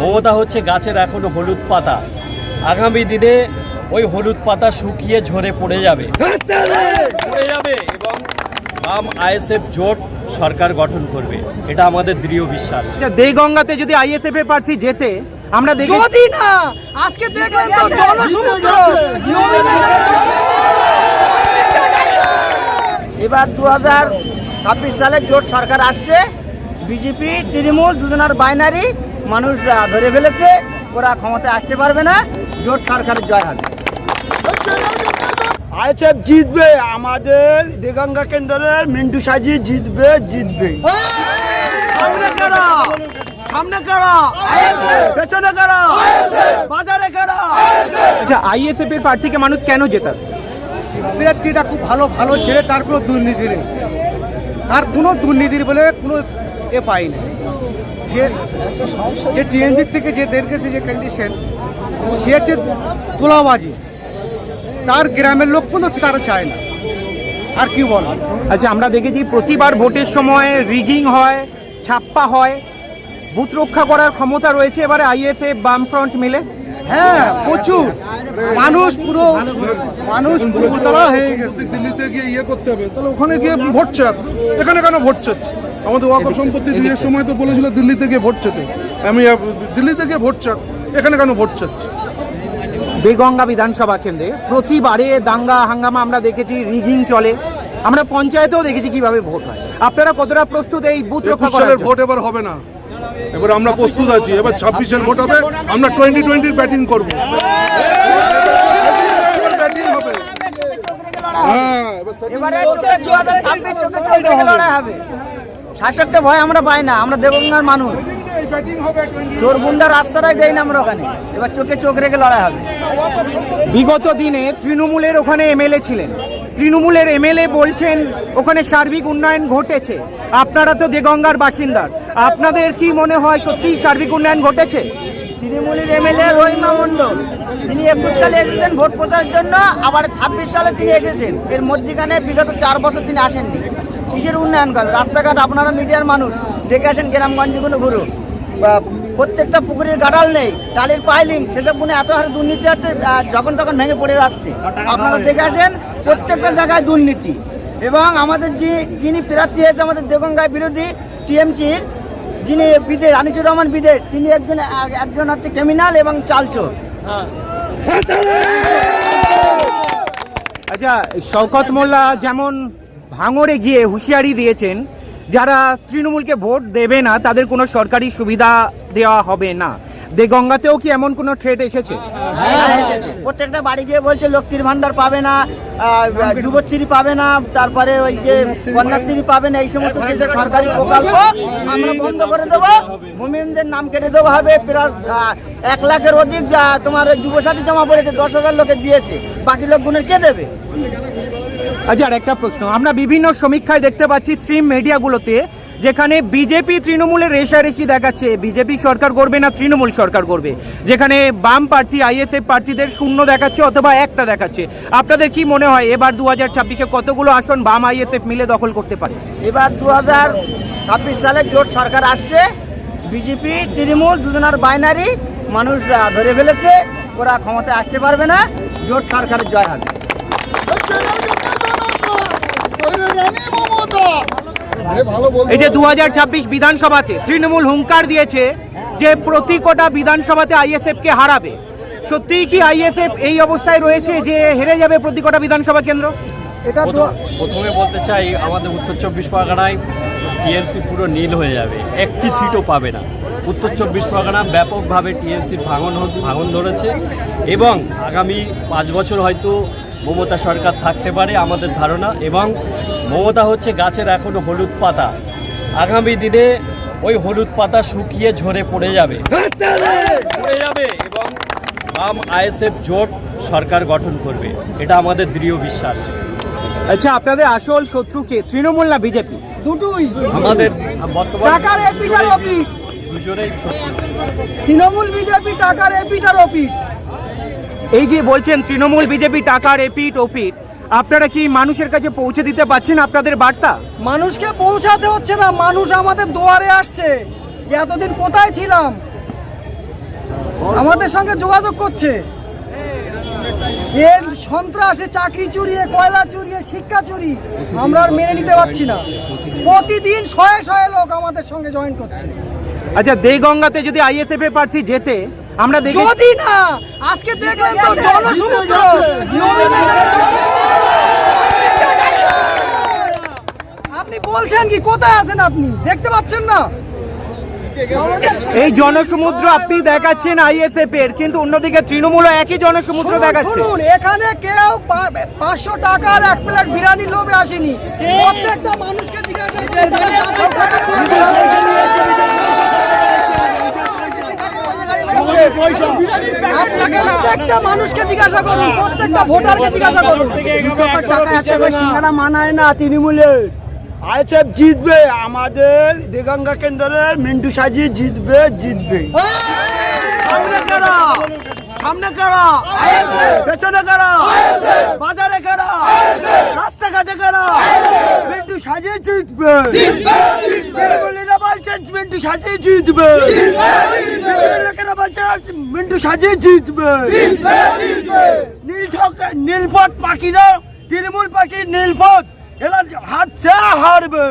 মমতা হচ্ছে গাছের এখনো হলুদ পাতা, আগামী দিনে ওই হলুদ পাতা শুকিয়ে ঝরে পড়ে যাবে এবং বাম আইএসএফ জোট সরকার গঠন করবে, এটা আমাদের দৃঢ় বিশ্বাস। দেগঙ্গাতে যদি আইএসএফ এর প্রার্থী জেতে, আমরা দেখি যদি না আজকে দেখলেন তো জনসমুদ্র। এবার 2026 সালে জোট সরকার আসছে, বিজেপি তৃণমূল দুজনের বাইনারি মানুষ ধরে ফেলেছে, ওরা ক্ষমতায় আসতে পারবে না, জোট সরকারের জয় হবে। আইএসএফ জিতবে, আমাদের দেগঙ্গা কেন্দ্রের মিন্টু সাজি জিতবে। সামনে কারা, সামনে কারা, পেছনে কারা, বাজারে কারা। আচ্ছা, আইএসএফ এর প্রার্থীকে মানুষ কেন জেতাবে? প্রার্থীটা খুব ভালো ছেলে, তার কোনো দুর্নীতি নেই, তার কোনো দুর্নীতির বলে কোনো পাই না। যে টিএনপি থেকে যে দেখেছে যে কন্ডিশন, সে হচ্ছে তোলাবাজি, তার গ্রামের লোক কোনো তারা চায় না, আর কি বল। আচ্ছা, আমরা দেখেছি প্রতিবার ভোটের সময় রিগিং হয়, ছাপ্পা হয়, বুথ রক্ষা করার ক্ষমতা রয়েছে এবারে আইএসএফ বামফ্রন্ট মিলে। হ্যাঁ, প্রচুর মানুষ পুরো উতলা হয়ে গেছে। দিল্লিতে গিয়ে ইয়ে করতে হবে, তাহলে ওখানে গিয়ে ভোট চাপ, এখানে কেন ভোট চাচ্ছে? আমাদের ওয়াকফ সম্পত্তি বিয়ের সময় তো বলেছিল দিল্লিতে গিয়ে ভোট চাতে, আমি দিল্লিতে গিয়ে ভোট চাপ, এখানে কেন ভোট চাচ্ছে? দেগঙ্গা বিধানসভা কেন্দ্রে প্রতিবারে দাঙ্গা হাঙ্গামা আমরা দেখেছি, রিগিং চলে, আমরা পঞ্চায়েতেও দেখেছি কিভাবে ভোট হয়। আপনারা কতটা প্রস্তুত এই বুথ রক্ষা করার? ভোট এবার হবে না, এবার আমরা প্রস্তুত আছি। এবার 26-এর ভোট হবে, আমরা 2020 ব্যাটিং করবো। শাসককে ভয় আমরা পাই না, আমরা দেগঙ্গার মানুষ, চোর গুন্ডার আশ্রয় দেয় না আমরা ওখানে। এবার চোখে চোখ রেখে লড়াই হবে। বিগত দিনে তৃণমূলের ওখানে এমএলএ ছিলেন, তৃণমূলের এমএলএ বলছেন ওখানে সার্বিক উন্নয়ন ঘটেছে। আপনারা তো দেগঙ্গার বাসিন্দা, আপনাদের কি মনে হয় সত্যি সার্বিক উন্নয়ন ঘটেছে? তৃণমূলের এমএলএ রহিমা মণ্ডল, তিনি 21 সালে এসেছেন ভোট প্রচারের জন্য, আবার 26 সালে তিনি এসেছেন। এর মধ্যখানে বিগত 4 বছর তিনি আসেননি। কিসের উন্নয়ন করেন? রাস্তাঘাট আপনারা মিডিয়ার মানুষ দেখে আসেন, গ্রামগঞ্জগুলো ঘুরো, প্রত্যেকটা পুকুরের গাডাল নেই, টালির পাইলিং, সেসব গুণে এত হারে দুর্নীতি আছে, যখন তখন ভেঙে পড়ে যাচ্ছে। আপনারা দেখে আসেন, প্রত্যেকটা জায়গায় দুর্নীতি। এবং আমাদের যিনি প্রার্থী হয়েছে আমাদের দেগঙ্গায় বিরোধী টিএমসির, যিনি বিদেশ, আনিসুর রহমান বিদেশ, তিনি একজন হচ্ছে ক্রিমিনাল এবং চালচোর। আচ্ছা, শওকত মোল্লা যেমন ভাঙড়ে গিয়ে হুঁশিয়ারি দিয়েছেন যারা তৃণমূলকে ভোট দেবে না তাদের কোনো সরকারি সুবিধা দেওয়া হবে না, দেগঙ্গাতেও কি এমন কোনো থ্রেট এসেছে? প্রত্যেকটা বাড়ি গিয়ে বলছে লক্ষ্মীর ভান্ডার পাবে না, যুবশ্রী পাবে না, তারপরে ওই যে কন্যাশ্রী পাবে না, এই সমস্ত যে সরকারি প্রকল্প আমরা বন্ধ করে দেবো, ভূমিহীনদের নাম কেটে দেওয়া হবে। প্রায় 1 লাখের অধিক তোমার যুবসাথী জমা পড়েছে, 10,000 লোকে দিয়েছে, বাকি লোকগুলোর কে দেবে? আচ্ছা, আর একটা প্রশ্ন, আমরা বিভিন্ন সমীক্ষায় দেখতে পাচ্ছি স্ট্রিম মিডিয়াগুলোতে, যেখানে বিজেপি তৃণমূলের রেশারেশি দেখাচ্ছে, বিজেপি সরকার করবে না তৃণমূল সরকার করবে, যেখানে বাম প্রার্থী আইএসএফ প্রার্থীদের 0 দেখাচ্ছে অথবা 1টা দেখাচ্ছে। আপনাদের কি মনে হয় এবার 2026-এ কতগুলো আসন বাম আইএসএফ মিলে দখল করতে পারে? এবার 2026 সালে জোট সরকার আসছে, বিজেপি তৃণমূল দুজনের বাইনারি মানুষ ধরে ফেলেছে, ওরা ক্ষমতায় আসতে পারবে না, জোট সরকারের জয় হবে। এই যে 2026 বিধানসভাতে তৃণমূল হুঙ্কার দিয়েছে যে প্রতি কটা বিধানসভাতে আইএসএফ কে হারাবে, সত্যিই কি আইএসএফ এই অবস্থায় রয়েছে যে হেরে যাবে প্রতি কটা বিধানসভা কেন্দ্র? এটা প্রথমে বলতে চাই, আমাদের উত্তর 24 পরগনায় টিএমসি পুরো নীল হয়ে যাবে, একটি সিটও পাবে না। উত্তর 24 পরগনা ব্যাপকভাবে টিএমসির ভাঙন ধরেছে এবং আগামী 5 বছর হয়তো মমতা সরকার থাকতে পারে আমাদের ধারণা। এবং মমতা হচ্ছে গাছের এখনো হলুদ পাতা, আগামী দিনে ওই হলুদ পাতা শুকিয়ে ঝরে পড়ে যাবে এবং বাম আইএসএফ জোট সরকার গঠন করবে, এটা আমাদের দৃঢ় বিশ্বাস। আচ্ছা, আপনাদের আসল শত্রু কে, তৃণমূল না বিজেপি? দুটোই আমাদের বর্তমান টাকার এপিটার ওপিট, দুজনেই শত্রু। তৃণমূল বিজেপি টাকার এপিটার ওপিট। এই যে বলছেন তৃণমূল বিজেপি টাকার এপিট ওপিট, আপনারা কি মানুষের কাছে পৌঁছে দিতে পারছেন আপনাদের বার্তা? মানুষকে পৌঁছাতে হচ্ছে না, মানুষ আমাদের দুয়ারে আসছে যে এতদিন কোথায় ছিলাম, আমাদের সঙ্গে যোগাযোগ করছে, এর সন্ত্রাসে চাকরি চুরি, কয়লা চুরি, শিক্ষা চুরি আমরা আর মেনে নিতে পারছি না। প্রতিদিন শয়ে শয়ে লোক আমাদের সঙ্গে জয়েন করছে। আচ্ছা, দেগঙ্গাতে যদি আইএসএফ এর প্রার্থী যেতে, আমরা দেখি যদি না, আজকে দেখলেন তো জনসমুদ্র, নবীনের আপনি বলছেন কি কোথায় আছেন? আপনি দেখতে পাচ্ছেন না? এই জনসমুদ্র আপনি দেখাচ্ছেন আইএসএফ এর, কিন্তু অন্যদিকে তৃণমূল একই জনসমুদ্র দেখাচ্ছে। শুনুন, এখানে কেউ 500 টাকার এক প্লেট বিরিয়ানি লোভে আসেনি। প্রত্যেকটা মানুষকে জিজ্ঞাসা করুন, প্রত্যেকটা মানুষকে জিজ্ঞাসা করুন, প্রত্যেকটা ভোটারকে জিজ্ঞাসা করুন। টাকা একটা সিঙ্গারা মানায় না তৃণমূলের। আইএসএফ জিতবে, আমাদের দেগঙ্গা কেন্দ্রের মিন্টু সাজি জিতবে। সামনে কারা, সামনে কারা, পেছনে কারা, বাজারে কারা, রাস্তাঘাটে কারা, মিন্টু সাজি জিতবে। তৃণমূলীরা বলছেন মিন্টু সাজি জিতবে, লোকেরা বলছেন মিন্টু সাজি জিতবে। নীলপথ পাখিরা, তৃণমূল পাখি নীলপথ, এরা হারছে, হারবে।